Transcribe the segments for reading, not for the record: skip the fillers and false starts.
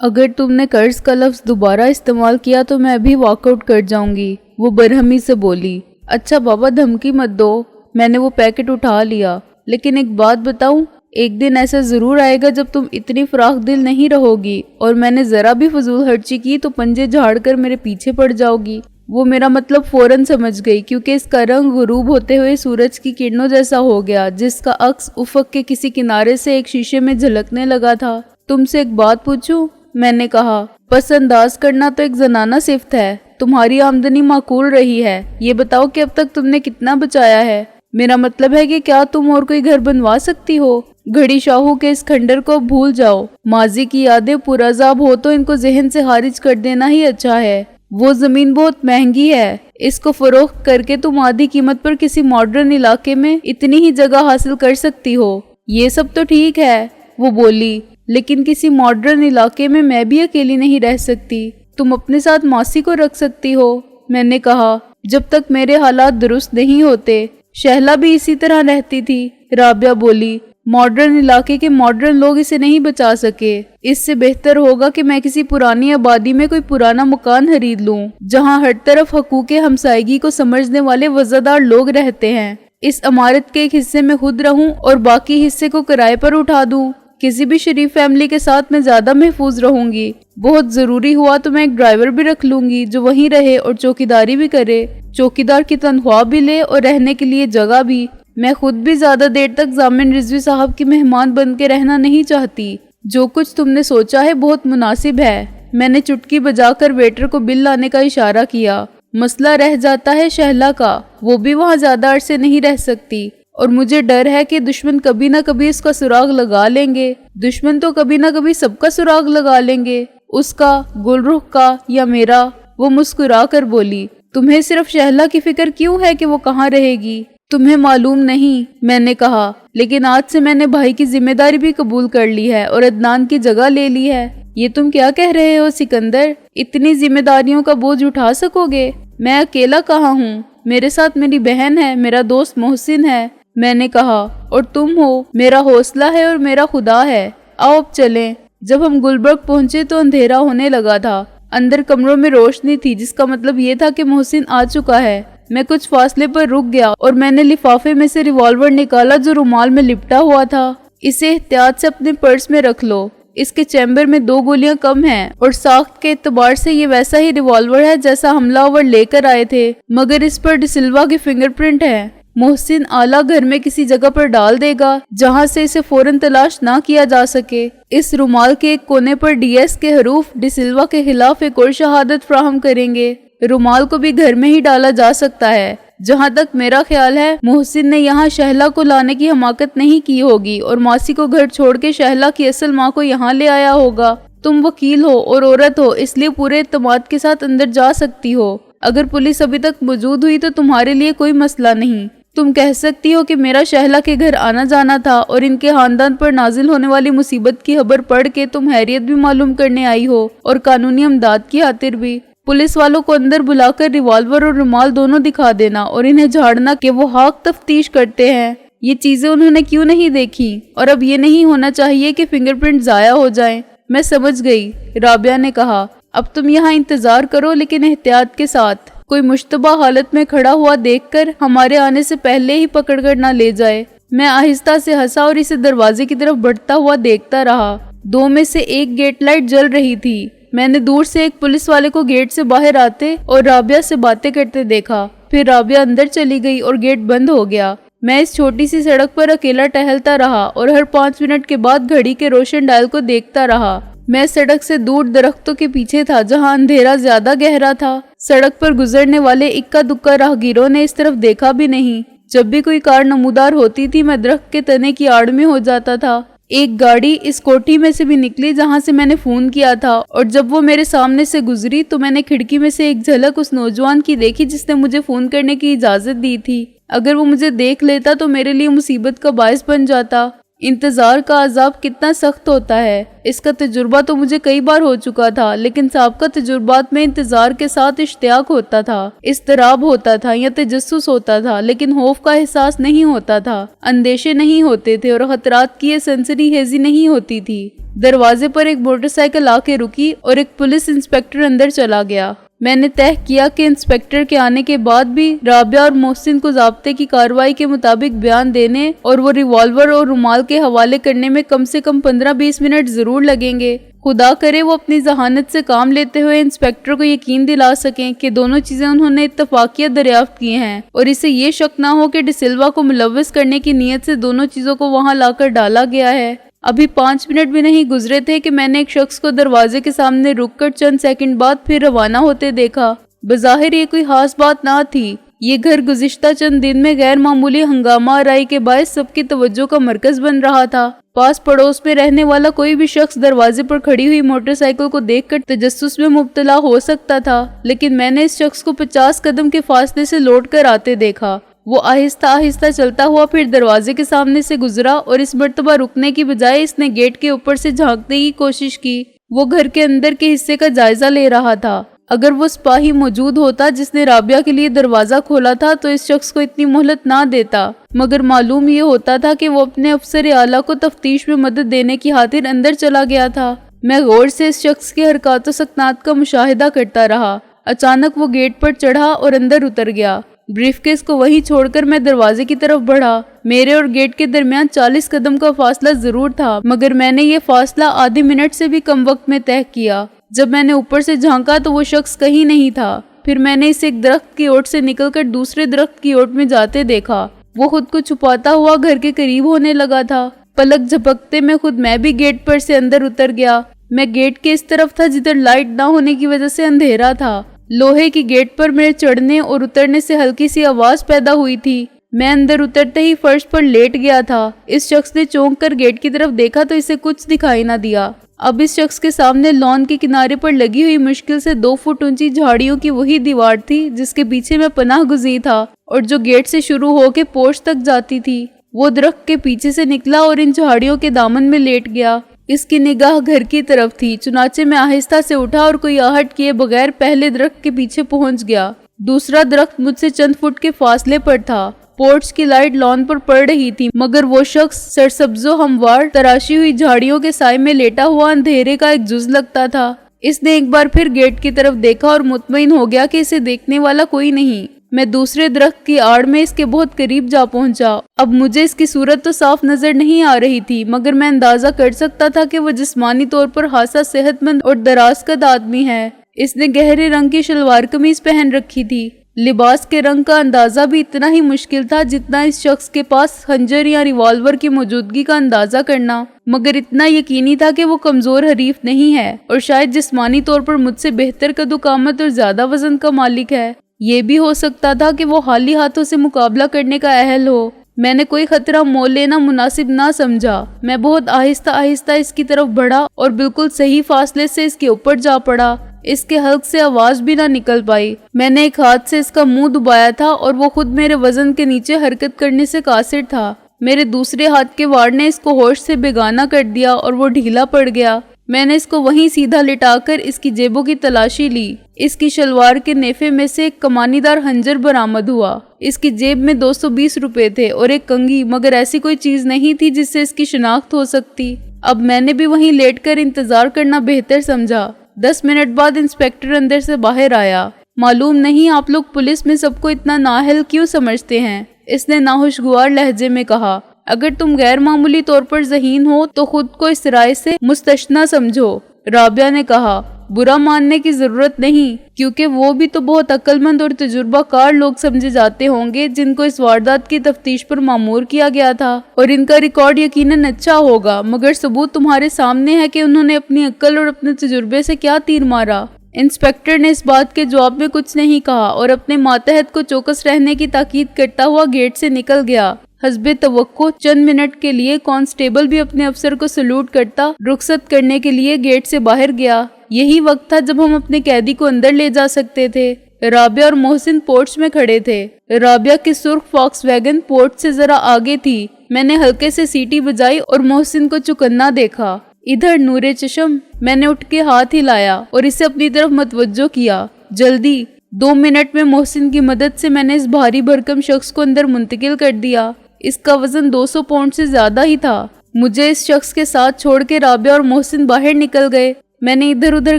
اگر تم نے قرض کا لفظ دوبارہ استعمال کیا تو میں ابھی واک آؤٹ کر جاؤں گی، وہ برہمی سے بولی۔ اچھا بابا دھمکی مت دو، میں نے وہ پیکٹ اٹھا لیا۔ لیکن ایک بات بتاؤں، ایک دن ایسا ضرور آئے گا جب تم اتنی فراخ دل نہیں رہو گی اور میں نے ذرا بھی فضول خرچی کی تو پنجے جھاڑ کر میرے پیچھے پڑ جاؤ گی۔ وہ میرا مطلب فوراً سمجھ گئی، کیونکہ اس کا رنگ غروب ہوتے ہوئے سورج کی کرنوں جیسا ہو گیا، جس کا عکس افق کے کسی کنارے سے ایک شیشے میں جھلکنے لگا تھا۔ تم سے ایک بات پوچھوں؟ میں نے کہا۔ پس انداز کرنا تو ایک زنانہ صفت ہے۔ تمہاری آمدنی معقول رہی ہے، یہ بتاؤ کہ اب تک تم نے کتنا بچایا ہے؟ میرا مطلب ہے کہ کیا تم اور کوئی گھر بنوا سکتی ہو؟ گھڑی شاہو کے اس کھنڈر کو بھول جاؤ، ماضی کی یادیں پرعذاب ہو تو ان کو ذہن سے خارج کر دینا ہی اچھا ہے۔ وہ زمین بہت مہنگی ہے، اس کو فروخت کر کے تم آدھی قیمت پر کسی ماڈرن علاقے میں اتنی ہی جگہ حاصل کر سکتی ہو۔ یہ سب تو ٹھیک ہے، وہ بولی، لیکن کسی ماڈرن علاقے میں بھی اکیلی نہیں رہ سکتی۔ تم اپنے ساتھ ماسی کو رکھ سکتی ہو، میں نے کہا، جب تک میرے حالات درست نہیں ہوتے۔ شہلا بھی اسی طرح رہتی تھی، رابعہ بولی۔ ماڈرن علاقے کے ماڈرن لوگ اسے نہیں بچا سکے۔ اس سے بہتر ہوگا کہ میں کسی پرانی آبادی میں کوئی پرانا مکان خرید لوں، جہاں ہر طرف حقوق ہمسائیگی کو سمجھنے والے وفادار لوگ رہتے ہیں۔ اس عمارت کے ایک حصے میں خود رہوں اور باقی حصے کو کرائے پر اٹھا دوں۔ کسی بھی شریف فیملی کے ساتھ میں زیادہ محفوظ رہوں گی۔ بہت ضروری ہوا تو میں ایک ڈرائیور بھی رکھ لوں گی جو وہیں رہے اور چوکیداری بھی کرے، چوکیدار کی تنخواہ بھی لے اور رہنے کے لیے جگہ بھی۔ میں خود بھی زیادہ دیر تک ضامن رضوی صاحب کی مہمان بن کے رہنا نہیں چاہتی۔ جو کچھ تم نے سوچا ہے بہت مناسب ہے۔ میں نے چٹکی بجا کر ویٹر کو بل لانے کا اشارہ کیا۔ مسئلہ رہ جاتا ہے شہلا کا، وہ بھی وہاں زیادہ عرصے نہیں رہ سکتی، اور مجھے ڈر ہے کہ دشمن کبھی نہ کبھی اس کا سراغ لگا لیں گے۔ دشمن تو کبھی نہ کبھی سب کا سراغ لگا لیں گے، اس کا، گل رخ کا یا میرا۔ وہ مسکرا کر بولی، تمہیں صرف شہلا کی فکر کیوں ہے کہ وہ کہاں رہے گی؟ تمہیں معلوم نہیں، میں نے کہا، لیکن آج سے میں نے بھائی کی ذمہ داری بھی قبول کر لی ہے اور عدنان کی جگہ لے لی ہے۔ یہ تم کیا کہہ رہے ہو سکندر؟ اتنی ذمہ داریوں کا بوجھ اٹھا سکو گے؟ میں اکیلا کہاں ہوں، میرے ساتھ میری بہن ہے، میرا دوست محسن ہے، میں نے کہا، اور تم ہو، میرا حوصلہ ہے اور میرا خدا ہے۔ آؤ اب چلیں۔ جب ہم گلبرگ پہنچے تو اندھیرا ہونے لگا تھا۔ اندر کمروں میں روشنی تھی، جس کا مطلب یہ تھا کہ محسن آ چکا ہے۔ میں کچھ فاصلے پر رک گیا اور میں نے لفافے میں سے ریوالور نکالا جو رومال میں لپٹا ہوا تھا۔ اسے احتیاط سے اپنے پرس میں رکھ لو، اس کے چیمبر میں 2 گولیاں کم ہیں اور ساخت کے اعتبار سے یہ ویسا ہی ریوالور ہے جیسا حملہ آور لے کر آئے تھے، مگر اس پر ڈی سلوا کی فنگر پرنٹ ہے۔ محسن آلہ گھر میں کسی جگہ پر ڈال دے گا جہاں سے اسے فوراً تلاش نہ کیا جا سکے۔ اس رومال کے ایک کونے پر ڈی ایس کے حروف ڈی سلوا کے خلاف ایک اور شہادت فراہم کریں گے۔ رومال کو بھی گھر میں ہی ڈالا جا سکتا ہے۔ جہاں تک میرا خیال ہے محسن نے یہاں شہلا کو لانے کی حماقت نہیں کی ہوگی اور ماسی کو گھر چھوڑ کے شہلا کی اصل ماں کو یہاں لے آیا ہوگا۔ تم وکیل ہو اور عورت ہو، اس لیے پورے اعتماد کے ساتھ اندر جا سکتی ہو۔ اگر پولیس ابھی تک موجود ہوئی تو تمہارے لیے کوئی مسئلہ نہیں۔ تم کہہ سکتی ہو کہ میرا شہلا کے گھر آنا جانا تھا اور ان کے خاندان پر نازل ہونے والی مصیبت کی خبر پڑھ کے تم خیریت بھی معلوم کرنے آئی ہو اور قانونی امداد کی خاطر بھی۔ پولیس والوں کو اندر بلا کر ریوالور اور رومال دونوں دکھا دینا اور انہیں جھاڑنا کہ وہ حق تفتیش کرتے ہیں۔ یہ چیزیں انہوں نے کیوں نہیں دیکھی؟ اور اب یہ نہیں ہونا چاہیے کہ فنگر پرنٹ ضائع ہو جائیں۔ میں سمجھ گئی، رابعہ نے کہا۔ اب تم یہاں انتظار کرو، لیکن احتیاط کے ساتھ۔ کوئی مشتبہ حالت میں کھڑا ہوا دیکھ کر ہمارے آنے سے پہلے ہی پکڑ کر نہ لے جائے۔ میں آہستہ سے ہنسا اور اسے دروازے کی طرف بڑھتا ہوا دیکھتا رہا۔ 2 میں سے ایک گیٹ لائٹ جل رہی تھی۔ میں نے دور سے ایک پولیس والے کو گیٹ سے باہر آتے اور رابعہ سے باتیں کرتے دیکھا۔ پھر رابعہ اندر چلی گئی اور گیٹ بند ہو گیا۔ میں اس چھوٹی سی سڑک پر اکیلا ٹہلتا رہا اور ہر 5 منٹ کے بعد گھڑی کے روشن ڈائل کو دیکھتا رہا۔ میں سڑک سے دور درختوں کے پیچھے تھا جہاں اندھیرا زیادہ گہرا تھا۔ سڑک پر گزرنے والے اکا دکا راہگیروں نے اس طرف دیکھا بھی نہیں۔ جب بھی کوئی کار نمودار ہوتی تھی میں درخت کے تنے کی آڑ میں ہو جاتا تھا۔ ایک گاڑی اس کوٹھی میں سے بھی نکلی جہاں سے میں نے فون کیا تھا، اور جب وہ میرے سامنے سے گزری تو میں نے کھڑکی میں سے ایک جھلک اس نوجوان کی دیکھی جس نے مجھے فون کرنے کی اجازت دی تھی۔ اگر وہ مجھے دیکھ لیتا تو میرے لیے مصیبت کا باعث بن جاتا۔ انتظار کا عذاب کتنا سخت ہوتا ہے، اس کا تجربہ تو مجھے کئی بار ہو چکا تھا، لیکن سابقہ تجربات میں انتظار کے ساتھ اشتیاق ہوتا تھا، اضطراب ہوتا تھا یا تجسس ہوتا تھا، لیکن خوف کا احساس نہیں ہوتا تھا، اندیشے نہیں ہوتے تھے اور خطرات کی یہ سنسنی خیزی نہیں ہوتی تھی۔ دروازے پر ایک موٹر سائیکل آ کے رکی اور ایک پولیس انسپکٹر اندر چلا گیا۔ میں نے طے کیا کہ انسپکٹر کے آنے کے بعد بھی رابعہ اور محسن کو ضابطے کی کارروائی کے مطابق بیان دینے اور وہ ریوالور اور رومال کے حوالے کرنے میں کم سے کم 15-20 منٹ ضرور لگیں گے۔ خدا کرے وہ اپنی ذہانت سے کام لیتے ہوئے انسپکٹر کو یقین دلا سکیں کہ دونوں چیزیں انہوں نے اتفاقیہ دریافت کی ہیں اور اسے یہ شک نہ ہو کہ ڈی سلوا کو ملوث کرنے کی نیت سے دونوں چیزوں کو وہاں لا کر ڈالا گیا ہے۔ ابھی 5 منٹ بھی نہیں گزرے تھے کہ میں نے ایک شخص کو دروازے کے سامنے رک کر چند سیکنڈ بعد پھر روانہ ہوتے دیکھا۔ بظاہر یہ کوئی خاص بات نہ تھی۔ یہ گھر گزشتہ چند دن میں غیر معمولی ہنگامہ آرائی کے باعث سب کی توجہ کا مرکز بن رہا تھا۔ پاس پڑوس میں رہنے والا کوئی بھی شخص دروازے پر کھڑی ہوئی موٹر سائیکل کو دیکھ کر تجسس میں مبتلا ہو سکتا تھا، لیکن میں نے اس شخص کو 50 قدم کے فاصلے سے لوٹ کر آتے دیکھا۔ وہ آہستہ آہستہ چلتا ہوا پھر دروازے کے سامنے سے گزرا اور اس مرتبہ رکنے کی بجائے اس نے گیٹ کے اوپر سے جھانکنے کی کوشش کی۔ وہ گھر کے اندر کے حصے کا جائزہ لے رہا تھا۔ اگر وہ سپاہی موجود ہوتا جس نے رابعہ کے لیے دروازہ کھولا تھا تو اس شخص کو اتنی مہلت نہ دیتا، مگر معلوم یہ ہوتا تھا کہ وہ اپنے افسر اعلیٰ کو تفتیش میں مدد دینے کی خاطر اندر چلا گیا تھا۔ میں غور سے اس شخص کی حرکات و سکنات کا مشاہدہ کرتا رہا۔ اچانک وہ گیٹ پر چڑھا اور اندر اتر گیا۔ بریف کیس کو وہیں چھوڑ کر میں دروازے کی طرف بڑھا۔ میرے اور گیٹ کے درمیان 40 قدم کا فاصلہ ضرور تھا، مگر میں نے یہ فاصلہ آدھے منٹ سے بھی کم وقت میں طے کیا۔ جب میں نے اوپر سے جھانکا تو وہ شخص کہیں نہیں تھا۔ پھر میں نے اسے ایک درخت کی اوٹ سے نکل کر دوسرے درخت کی اوٹ میں جاتے دیکھا۔ وہ خود کو چھپاتا ہوا گھر کے قریب ہونے لگا تھا۔ پلک جھپکتے میں بھی گیٹ پر سے اندر اتر گیا۔ میں گیٹ کے اس طرف تھا جدھر لائٹ نہ ہونے کی وجہ سے اندھیرا تھا۔ لوہے کی گیٹ پر میرے چڑھنے اور اترنے سے ہلکی سی آواز پیدا ہوئی تھی۔ میں اندر اترتے ہی فرش پر لیٹ گیا تھا۔ اس شخص نے چونک کر گیٹ کی طرف دیکھا تو اسے کچھ دکھائی نہ دیا۔ اب اس شخص کے سامنے لان کے کنارے پر لگی ہوئی مشکل سے 2 فٹ اونچی جھاڑیوں کی وہی دیوار تھی جس کے پیچھے میں پناہ گزین تھا اور جو گیٹ سے شروع ہو کے پورچ تک جاتی تھی۔ وہ درخت کے پیچھے سے نکلا اور ان جھاڑیوں کے دامن میں لیٹ گیا۔ اس کی نگاہ گھر کی طرف تھی، چنانچہ میں آہستہ سے اٹھا اور کوئی آہٹ کیے بغیر پہلے درخت کے پیچھے پہنچ گیا۔ دوسرا درخت مجھ سے چند فٹ کے فاصلے پر تھا۔ پورچ کی لائٹ لان پر پڑ رہی تھی، مگر وہ شخص سرسبز و ہموار تراشی ہوئی جھاڑیوں کے سائے میں لیٹا ہوا اندھیرے کا ایک جز لگتا تھا۔ اس نے ایک بار پھر گیٹ کی طرف دیکھا اور مطمئن ہو گیا کہ اسے دیکھنے والا کوئی نہیں۔ میں دوسرے درخت کی آڑ میں اس کے بہت قریب جا پہنچا۔ اب مجھے اس کی صورت تو صاف نظر نہیں آ رہی تھی، مگر میں اندازہ کر سکتا تھا کہ وہ جسمانی طور پر خاصا صحت مند اور دراز قد آدمی ہے۔ اس نے گہرے رنگ کی شلوار قمیض پہن رکھی تھی۔ لباس کے رنگ کا اندازہ بھی اتنا ہی مشکل تھا جتنا اس شخص کے پاس خنجر یا ریوالور کی موجودگی کا اندازہ کرنا، مگر اتنا یقینی تھا کہ وہ کمزور حریف نہیں ہے اور شاید جسمانی طور پر مجھ سے بہتر قد و قامت اور زیادہ وزن کا مالک ہے۔ یہ بھی ہو سکتا تھا کہ وہ خالی ہاتھوں سے مقابلہ کرنے کا اہل ہو۔ میں نے کوئی خطرہ مول لینا مناسب نہ سمجھا۔ میں بہت آہستہ آہستہ اس کی طرف بڑھا اور بالکل صحیح فاصلے سے اس کے اوپر جا پڑا۔ اس کے حلق سے آواز بھی نہ نکل پائی۔ میں نے ایک ہاتھ سے اس کا منہ دبایا تھا اور وہ خود میرے وزن کے نیچے حرکت کرنے سے قاصر تھا۔ میرے دوسرے ہاتھ کے وار نے اس کو ہوش سے بیگانہ کر دیا اور وہ ڈھیلا پڑ گیا۔ میں نے اس کو وہیں سیدھا لٹا کر اس کی جیبوں کی تلاشی لی۔ اس کی شلوار کے نیفے میں سے ایک کمانی دار خنجر برآمد ہوا۔ اس کی جیب میں 220 روپے تھے اور ایک کنگھی، مگر ایسی کوئی چیز نہیں تھی جس سے اس کی شناخت ہو سکتی۔ اب میں نے بھی وہیں لیٹ کر انتظار کرنا بہتر سمجھا۔ 10 منٹ بعد انسپکٹر اندر سے باہر آیا۔ معلوم نہیں آپ لوگ پولیس میں سب کو اتنا نااہل کیوں سمجھتے ہیں؟ اس نے ناخوشگوار لہجے میں کہا۔ اگر تم غیر معمولی طور پر ذہین ہو تو خود کو اس رائے سے مستثنیٰ سمجھو۔ رابعہ نے کہا۔ برا ماننے کی ضرورت نہیں، کیونکہ وہ بھی تو بہت عقل مند اور تجربہ کار لوگ سمجھے جاتے ہوں گے جن کو اس واردات کی تفتیش پر مامور کیا گیا تھا، اور ان کا ریکارڈ یقیناً اچھا ہوگا، مگر ثبوت تمہارے سامنے ہے کہ انہوں نے اپنی عقل اور اپنے تجربے سے کیا تیر مارا۔ انسپکٹر نے اس بات کے جواب میں کچھ نہیں کہا اور اپنے ماتحت کو چوکس رہنے کی تاکید کرتا ہوا گیٹ سے نکل گیا۔ حسب توقع چند منٹ کے لیے کانسٹیبل بھی اپنے افسر کو سلوٹ کرتا رخصت کرنے کے لیے گیٹ سے باہر گیا۔ یہی وقت تھا جب ہم اپنے قیدی کو اندر لے جا سکتے تھے۔ رابعہ اور محسن پورچ میں کھڑے تھے۔ رابعہ کی سرخ فاکس ویگن پورچ سے ذرا آگے تھی۔ میں نے ہلکے سے سیٹی بجائی اور محسن کو چوکنا دیکھا۔ ادھر نورے چشم، میں نے اٹھ کے ہاتھ ہلایا اور اسے اپنی طرف متوجہ کیا۔ جلدی 2 منٹ میں محسن کی مدد سے میں نے اس بھاری بھرکم شخص کو اندر منتقل کر دیا۔ اس کا وزن 200 پاؤنڈ سے زیادہ ہی تھا۔ مجھے اس شخص کے ساتھ چھوڑ کے رابعہ اور محسن باہر نکل گئے۔ میں نے ادھر ادھر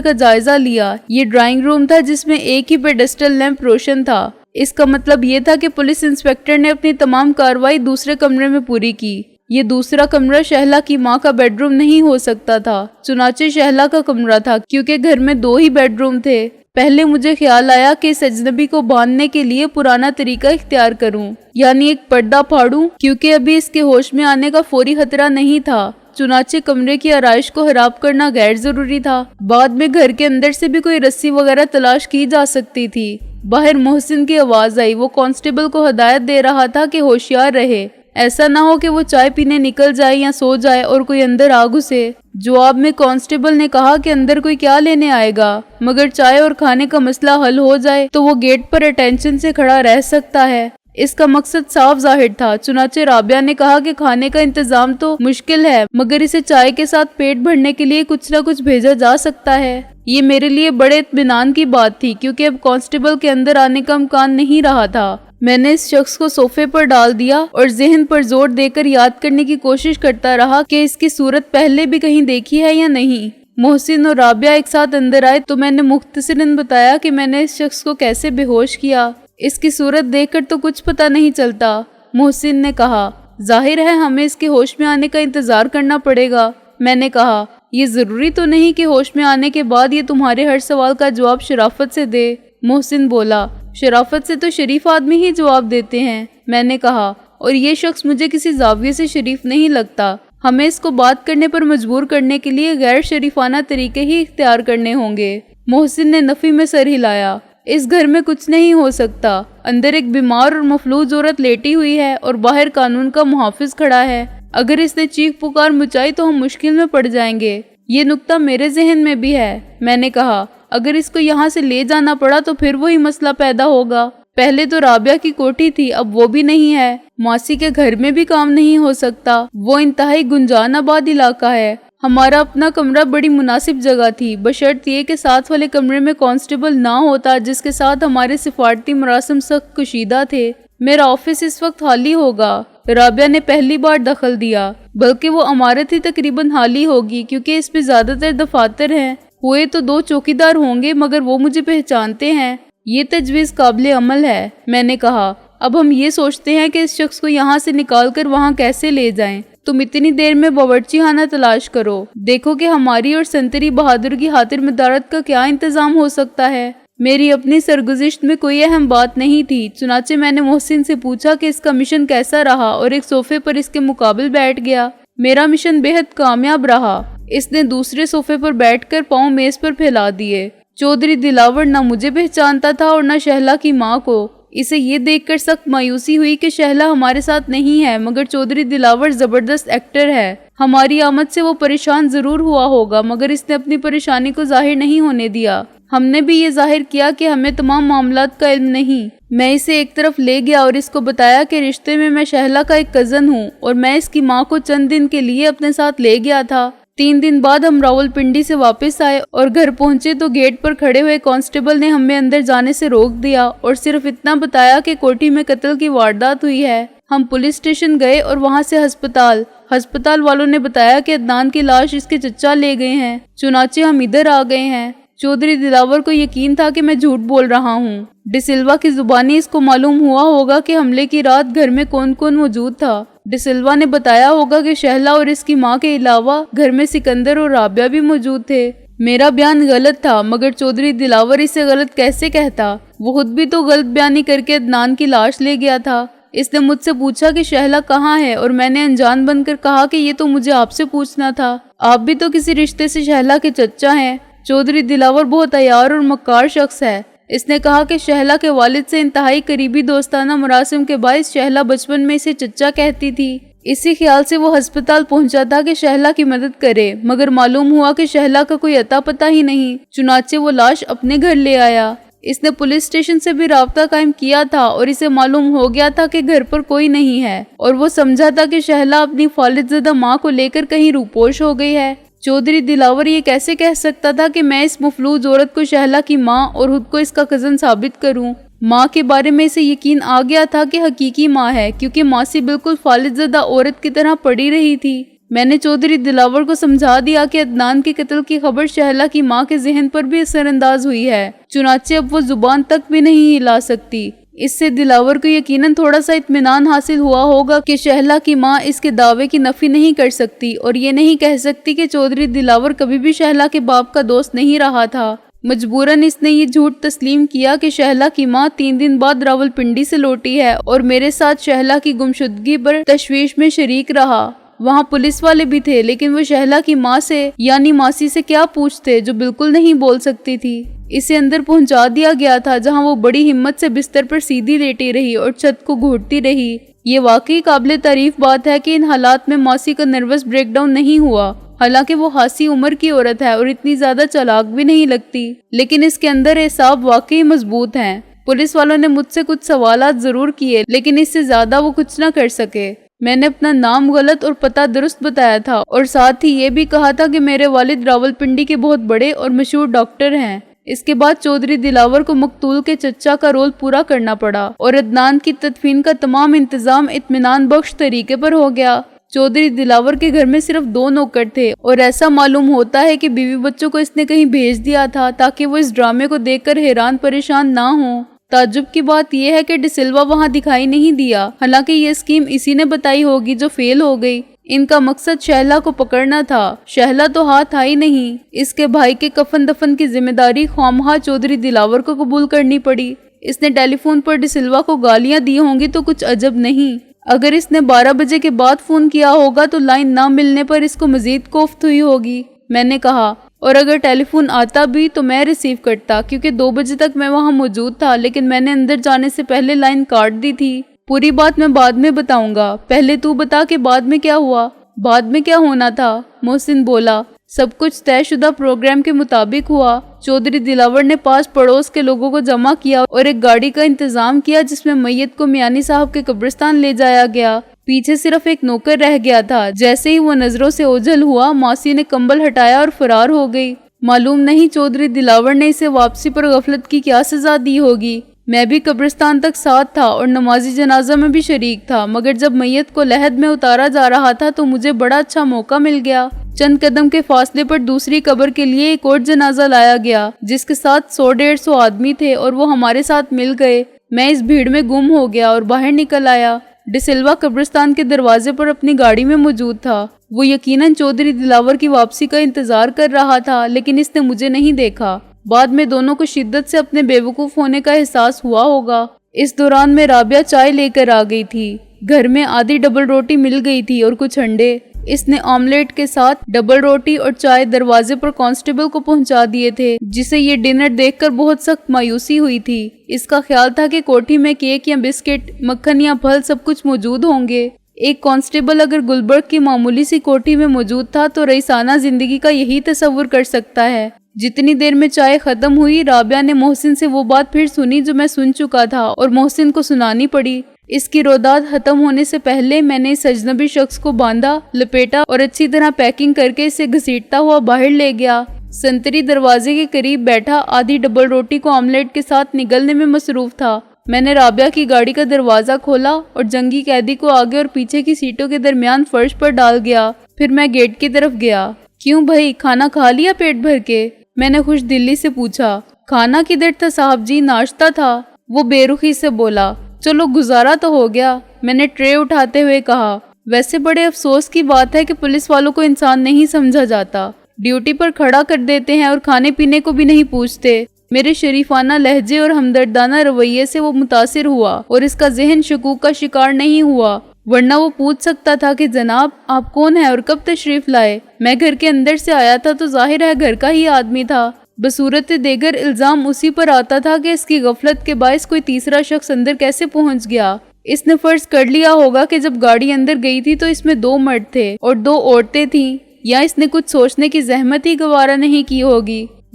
کا جائزہ لیا۔ یہ ڈرائنگ روم تھا جس میں ایک ہی پیڈسٹل لیمپ روشن تھا۔ اس کا مطلب یہ تھا کہ پولیس انسپکٹر نے اپنی تمام کارروائی دوسرے کمرے میں پوری کی۔ یہ دوسرا کمرہ شہلا کی ماں کا بیڈ روم نہیں ہو سکتا تھا، چنانچہ شہلا کا کمرہ تھا، کیونکہ گھر میں 2 ہی بیڈ روم تھے۔ پہلے مجھے خیال آیا کہ اس اجنبی کو باندھنے کے لیے پرانا طریقہ اختیار کروں، یعنی ایک پردہ پھاڑوں، کیونکہ ابھی اس کے ہوش میں آنے کا فوری خطرہ نہیں تھا۔ چنانچہ کمرے کی آرائش کو خراب کرنا غیر ضروری تھا۔ بعد میں گھر کے اندر سے بھی کوئی رسی وغیرہ تلاش کی جا سکتی تھی۔ باہر محسن کی آواز آئی۔ وہ کانسٹیبل کو ہدایت دے رہا تھا کہ ہوشیار رہے، ایسا نہ ہو کہ وہ چائے پینے نکل جائے یا سو جائے اور کوئی اندر آ گھسے۔ جواب میں کانسٹیبل نے کہا کہ اندر کوئی کیا لینے آئے گا، مگر چائے اور کھانے کا مسئلہ حل ہو جائے تو وہ گیٹ پر اٹینشن سے کھڑا رہ سکتا ہے۔ اس کا مقصد صاف ظاہر تھا۔ چنانچہ رابعہ نے کہا کہ کھانے کا انتظام تو مشکل ہے، مگر اسے چائے کے ساتھ پیٹ بھرنے کے لیے کچھ نہ کچھ بھیجا جا سکتا ہے۔ یہ میرے لیے بڑے اطمینان کی بات تھی، کیونکہ اب کانسٹیبل کے اندر آنے کا امکان نہیں رہا تھا۔ میں نے اس شخص کو صوفے پر ڈال دیا اور ذہن پر زور دے کر یاد کرنے کی کوشش کرتا رہا کہ اس کی صورت پہلے بھی کہیں دیکھی ہے یا نہیں۔ محسن اور رابعہ ایک ساتھ اندر آئے تو میں نے مختصراً بتایا کہ میں نے اس شخص کو کیسے بے ہوش کیا۔ اس کی صورت دیکھ کر تو کچھ پتہ نہیں چلتا، محسن نے کہا۔ ظاہر ہے ہمیں اس کے ہوش میں آنے کا انتظار کرنا پڑے گا۔ میں نے کہا، یہ ضروری تو نہیں کہ ہوش میں آنے کے بعد یہ تمہارے ہر سوال کا جواب شرافت سے دے۔ محسن بولا، شرافت سے تو شریف آدمی ہی جواب دیتے ہیں۔ میں نے کہا، اور یہ شخص مجھے کسی زاویے سے شریف نہیں لگتا۔ ہمیں اس کو بات کرنے پر مجبور کرنے کے لیے غیر شریفانہ طریقے ہی اختیار کرنے ہوں گے۔ محسن نے نفی میں سر ہلایا۔ اس گھر میں کچھ نہیں ہو سکتا۔ اندر ایک بیمار اور مفلوج عورت لیٹی ہوئی ہے اور باہر قانون کا محافظ کھڑا ہے۔ اگر اس نے چیخ پکار مچائی تو ہم مشکل میں پڑ جائیں گے۔ یہ نکتہ میرے ذہن میں بھی ہے۔ میں نے کہا، اگر اس کو یہاں سے لے جانا پڑا تو پھر وہی مسئلہ پیدا ہوگا۔ پہلے تو رابعہ کی کوٹھی تھی، اب وہ بھی نہیں ہے۔ ماسی کے گھر میں بھی کام نہیں ہو سکتا، وہ انتہائی گنجان آباد علاقہ ہے۔ ہمارا اپنا کمرہ بڑی مناسب جگہ تھی، بشرط یہ کہ ساتھ والے کمرے میں کانسٹیبل نہ ہوتا جس کے ساتھ ہمارے سفارتی مراسم سخت کشیدہ تھے۔ میرا آفس اس وقت خالی ہوگا۔ رابعہ نے پہلی بار دخل دیا، بلکہ وہ عمارت ہی تقریباً خالی ہوگی، کیونکہ اس پہ زیادہ تر دفاتر ہیں۔ ہوئے تو 2 چوکیدار ہوں گے، مگر وہ مجھے پہچانتے ہیں۔ یہ تجویز قابل عمل ہے۔ میں نے کہا، اب ہم یہ سوچتے ہیں کہ اس شخص کو یہاں سے نکال کر وہاں کیسے لے جائیں۔ تم اتنی دیر میں باورچی خانہ تلاش کرو، دیکھو کہ ہماری اور سنتری بہادر کی خاطر مدارت کا کیا انتظام ہو سکتا ہے۔ میری اپنی سرگزشت میں کوئی اہم بات نہیں تھی، چنانچہ میں نے محسن سے پوچھا کہ اس کا مشن کیسا رہا، اور ایک صوفے پر اس کے مقابل بیٹھ گیا۔ میرا مشن بے حد کامیاب رہا۔ اس نے دوسرے صوفے پر بیٹھ کر پاؤں میز پر پھیلا دیے۔ چودھری دلاور نہ مجھے پہچانتا تھا اور نہ شہلا کی ماں کو۔ اسے یہ دیکھ کر سخت مایوسی ہوئی کہ شہلا ہمارے ساتھ نہیں ہے، مگر چودھری دلاور زبردست ایکٹر ہے۔ ہماری آمد سے وہ پریشان ضرور ہوا ہوگا، مگر اس نے اپنی پریشانی کو ظاہر نہیں ہونے دیا۔ ہم نے بھی یہ ظاہر کیا کہ ہمیں تمام معاملات کا علم نہیں۔ میں اسے ایک طرف لے گیا اور اس کو بتایا کہ رشتے میں شہلا کا ایک کزن ہوں، اور میں اس کی ماں کو چند دن کے لیے اپنے ساتھ لے گیا تھا۔ 3 دن بعد ہم راولپنڈی سے واپس آئے اور گھر پہنچے تو گیٹ پر کھڑے ہوئے کانسٹیبل نے ہمیں اندر جانے سے روک دیا اور صرف اتنا بتایا کہ کوٹھی میں قتل کی واردات ہوئی ہے۔ ہم پولیس اسٹیشن گئے اور وہاں سے ہسپتال والوں نے بتایا کہ عدنان کی لاش اس کے چچا لے گئے ہیں، چنانچہ ہم ادھر آ گئے ہیں۔ چودھری دلاور کو یقین تھا کہ میں جھوٹ بول رہا ہوں۔ ڈی سلوا کی زبانی اس کو معلوم ہوا ہوگا کہ حملے کی رات گھر میں کون کون موجود تھا۔ ڈی سلوا نے بتایا ہوگا کہ شہلا اور اس کی ماں کے علاوہ گھر میں سکندر اور رابعہ بھی موجود تھے۔ میرا بیان غلط تھا، مگر چودھری دلاور اسے غلط کیسے کہتا؟ وہ خود بھی تو غلط بیانی کر کے عدنان کی لاش لے گیا تھا۔ اس نے مجھ سے پوچھا کہ شہلا کہاں ہے، اور میں نے انجان بن کر کہا کہ یہ تو مجھے آپ سے پوچھنا تھا، آپ بھی تو کسی رشتے سے شہلا کے چچا ہیں۔ چودھری دلاور بہت عیار اور مکار شخص ہے۔ اس نے کہا کہ شہلا کے والد سے انتہائی قریبی دوستانہ مراسم کے باعث شہلا بچپن میں اسے چچا کہتی تھی۔ اسی خیال سے وہ ہسپتال پہنچا تھا کہ شہلا کی مدد کرے، مگر معلوم ہوا کہ شہلا کا کوئی اتا پتہ ہی نہیں، چنانچہ وہ لاش اپنے گھر لے آیا۔ اس نے پولیس اسٹیشن سے بھی رابطہ قائم کیا تھا اور اسے معلوم ہو گیا تھا کہ گھر پر کوئی نہیں ہے اور وہ سمجھا تھا کہ شہلا اپنی فالج زدہ ماں کو لے کر کہیں روپوش ہو گئی ہے۔ چودھری دلاور یہ کیسے کہہ سکتا تھا کہ میں اس مفلوج عورت کو شہلا کی ماں اور خود کو اس کا کزن ثابت کروں؟ ماں کے بارے میں اسے یقین آ گیا تھا کہ حقیقی ماں ہے، کیونکہ ماسی بالکل فالج زدہ عورت کی طرح پڑی رہی تھی۔ میں نے چودھری دلاور کو سمجھا دیا کہ عدنان کے قتل کی خبر شہلا کی ماں کے ذہن پر بھی اثر انداز ہوئی ہے، چنانچہ اب وہ زبان تک بھی نہیں ہلا سکتی۔ اس سے دلاور کو یقیناً تھوڑا سا اطمینان حاصل ہوا ہوگا کہ شہلا کی ماں اس کے دعوے کی نفی نہیں کر سکتی اور یہ نہیں کہہ سکتی کہ چودھری دلاور کبھی بھی شہلا کے باپ کا دوست نہیں رہا تھا۔ مجبوراً اس نے یہ جھوٹ تسلیم کیا کہ شہلا کی ماں 3 دن بعد راولپنڈی سے لوٹی ہے اور میرے ساتھ شہلا کی گمشدگی پر تشویش میں شریک رہا۔ وہاں پولیس والے بھی تھے، لیکن وہ شہلا کی ماں سے یعنی ماسی سے کیا پوچھتے جو بالکل نہیں بول سکتی تھی۔ اسے اندر پہنچا دیا گیا تھا، جہاں وہ بڑی ہمت سے بستر پر سیدھی لیٹی رہی اور چھت کو گھوٹتی رہی۔ یہ واقعی قابل تعریف بات ہے کہ ان حالات میں ماسی کا نروس بریک ڈاؤن نہیں ہوا، حالانکہ وہ خاصی عمر کی عورت ہے اور اتنی زیادہ چالاک بھی نہیں لگتی، لیکن اس کے اندر اعصاب واقعی مضبوط ہیں۔ پولیس والوں نے مجھ سے کچھ سوالات ضرور کیے، لیکن اس سے زیادہ وہ کچھ نہ کر سکے۔ میں نے اپنا نام غلط اور پتہ درست بتایا تھا اور ساتھ ہی یہ بھی کہا تھا کہ میرے والد راولپنڈی کے بہت بڑے اور مشہور ڈاکٹر ہیں۔ اس کے بعد چودھری دلاور کو مقتول کے چچا کا رول پورا کرنا پڑا اور عدنان کی تدفین کا تمام انتظام اطمینان بخش طریقے پر ہو گیا۔ چودھری دلاور کے گھر میں صرف 2 نوکر تھے اور ایسا معلوم ہوتا ہے کہ بیوی بچوں کو اس نے کہیں بھیج دیا تھا تاکہ وہ اس ڈرامے کو دیکھ کر حیران پریشان نہ ہوں۔ تعجب کی بات یہ ہے کہ ڈسلوا وہاں دکھائی نہیں دیا، حالانکہ یہ اسکیم اسی نے بتائی ہوگی جو فیل ہو گئی۔ ان کا مقصد شہلا کو پکڑنا تھا، شہلا تو ہاتھ آئی نہیں۔ اس کے بھائی کے کفن دفن کی ذمہ داری خوامخواہ چودھری دلاور کو قبول کرنی پڑی۔ اس نے ٹیلی فون پر ڈسلوا کو گالیاں دی ہوں گی تو کچھ عجب نہیں۔ اگر اس نے 12 بجے کے بعد فون کیا ہوگا تو لائن نہ ملنے پر اس کو مزید کوفت ہوئی ہوگی۔ میں نے کہا، اور اگر ٹیلی فون آتا بھی تو میں ریسیو کرتا، کیونکہ 2 بجے تک میں وہاں موجود تھا، لیکن میں نے اندر جانے سے پہلے لائن کاٹ دی تھی۔ پوری بات میں بعد میں بتاؤں گا، پہلے تو بتا کہ بعد میں کیا ہوا۔ بعد میں کیا ہونا تھا؟ محسن بولا، سب کچھ طے شدہ پروگرام کے مطابق ہوا۔ چودھری دلاور نے پاس پڑوس کے لوگوں کو جمع کیا اور ایک گاڑی کا انتظام کیا جس میں میت کو میانی صاحب کے قبرستان لے جایا گیا۔ پیچھے صرف ایک نوکر رہ گیا تھا۔ جیسے ہی وہ نظروں سے اوجھل ہوا، ماسی نے کمبل ہٹایا اور فرار ہو گئی۔ معلوم نہیں چودھری دلاور نے اسے واپسی پر غفلت کی کیا سزا دی ہوگی۔ میں بھی قبرستان تک ساتھ تھا اور نمازی جنازہ میں بھی شریک تھا، مگر جب میت کو لحد میں اتارا جا رہا تھا تو مجھے بڑا اچھا موقع مل گیا۔ چند قدم کے فاصلے پر دوسری قبر کے لیے ایک اور جنازہ لایا گیا جس کے ساتھ 100-150 آدمی تھے اور وہ ہمارے ساتھ مل گئے۔ میں اس بھیڑ میں گم ہو گیا اور باہر نکل آیا۔ ڈسلوا قبرستان کے دروازے پر اپنی گاڑی میں موجود تھا۔ وہ یقیناً چودھری دلاور کی واپسی کا انتظار کر رہا تھا، لیکن اس نے مجھے نہیں دیکھا۔ بعد میں دونوں کو شدت سے اپنے بے وقوف ہونے کا احساس ہوا ہوگا۔ اس دوران میں رابعہ چائے لے کر آ گئی تھی۔ گھر میں آدھی ڈبل روٹی مل گئی تھی اور کچھ انڈے۔ اس نے آملیٹ کے ساتھ ڈبل روٹی اور چائے دروازے پر کانسٹیبل کو پہنچا دیے تھے، جسے یہ ڈنر دیکھ کر بہت سخت مایوسی ہوئی تھی۔ اس کا خیال تھا کہ کوٹھی میں کیک یا بسکٹ، مکھن یا پھل سب کچھ موجود ہوں گے۔ ایک کانسٹیبل اگر گلبرگ کی معمولی سی کوٹھی میں موجود تھا تو رئیسانہ زندگی کا یہی تصور کر سکتا ہے۔ جتنی دیر میں چائے ختم ہوئی، رابعہ نے محسن سے وہ بات پھر سنی جو میں سن چکا تھا اور محسن کو سنانی پڑی۔ اس کی روداد ختم ہونے سے پہلے میں نے اس اجنبی شخص کو باندھا، لپیٹا اور اچھی طرح پیکنگ کر کے اسے گھسیٹتا ہوا باہر لے گیا۔ سنتری دروازے کے قریب بیٹھا آدھی ڈبل روٹی کو آملیٹ کے ساتھ نگلنے میں مصروف تھا۔ میں نے رابعہ کی گاڑی کا دروازہ کھولا اور جنگی قیدی کو آگے اور پیچھے کی سیٹوں کے درمیان فرش پر ڈال گیا۔ پھر میں گیٹ کی طرف گیا۔ کیوں بھائی، کھانا کھا لیا پیٹ بھر کے؟ میں نے خوش دلی سے پوچھا۔ کھانا کدھر تھا صاحب جی، ناشتہ تھا، وہ بے رخی سے بولا۔ چلو گزارا تو ہو گیا، میں نے ٹرے اٹھاتے ہوئے کہا۔ ویسے بڑے افسوس کی بات ہے کہ پولیس والوں کو انسان نہیں سمجھا جاتا، ڈیوٹی پر کھڑا کر دیتے ہیں اور کھانے پینے کو بھی نہیں پوچھتے۔ میرے شریفانہ لہجے اور ہمدردانہ رویے سے وہ متاثر ہوا اور اس کا ذہن شکوک کا شکار نہیں ہوا، ورنہ وہ پوچھ سکتا تھا کہ جناب آپ کون ہیں اور کب تشریف لائے؟ میں گھر کے اندر سے آیا تھا تو ظاہر ہے گھر کا ہی آدمی تھا۔ بصورت دیگر الزام اسی پر آتا تھا کہ اس کی غفلت کے باعث کوئی تیسرا شخص اندر کیسے پہنچ گیا۔ اس نے فرض کر لیا ہوگا کہ جب گاڑی اندر گئی تھی تو اس میں 2 مرد تھے اور 2 عورتیں تھیں، یا اس نے کچھ سوچنے کی زحمت ہی گوارا نہیں کی ہوگی۔